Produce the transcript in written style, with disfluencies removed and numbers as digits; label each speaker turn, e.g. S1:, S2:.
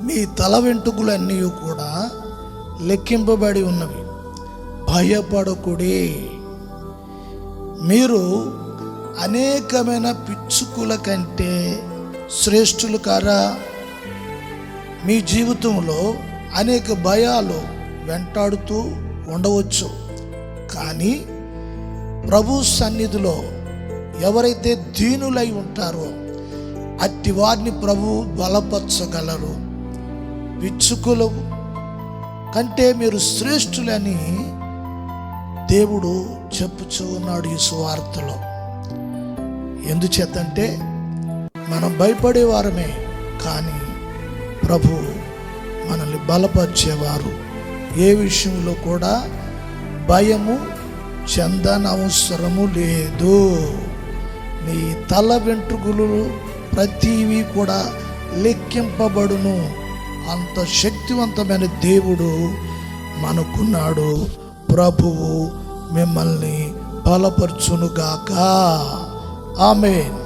S1: మీ తల వెంట్రుకలన్నీ కూడా లెక్కింపబడి ఉన్నవి. భయపడకుడి. మీరు అనేకమైన పిచ్చుకల కంటే శ్రేష్ఠులు కారా? మీ జీవితంలో అనేక భయాలు వెంటాడుతూ ఉండవచ్చు, కానీ ప్రభు సన్నిధిలో ఎవరైతే దీనులై ఉంటారో అట్టి వారిని ప్రభు బలపరచగలరు. పిచ్చుకల కంటే మీరు శ్రేష్ఠులని దేవుడు చెప్పుచూ ఉన్నాడు ఈ సువార్తలో. ఎందుచేతంటే మనం భయపడేవారమే, కానీ ప్రభు మనల్ని బలపరిచేవారు. ఏ విషయంలో కూడా భయము చెందనవసరము లేదు. నీ తల వెంట్రుకలు ప్రతివి కూడా లెక్కింపబడును. అంత శక్తివంతమైన దేవుడు మనకున్నాడు. ప్రభువు మిమ్మల్ని బలపరచునుగాక. ఆమేన్.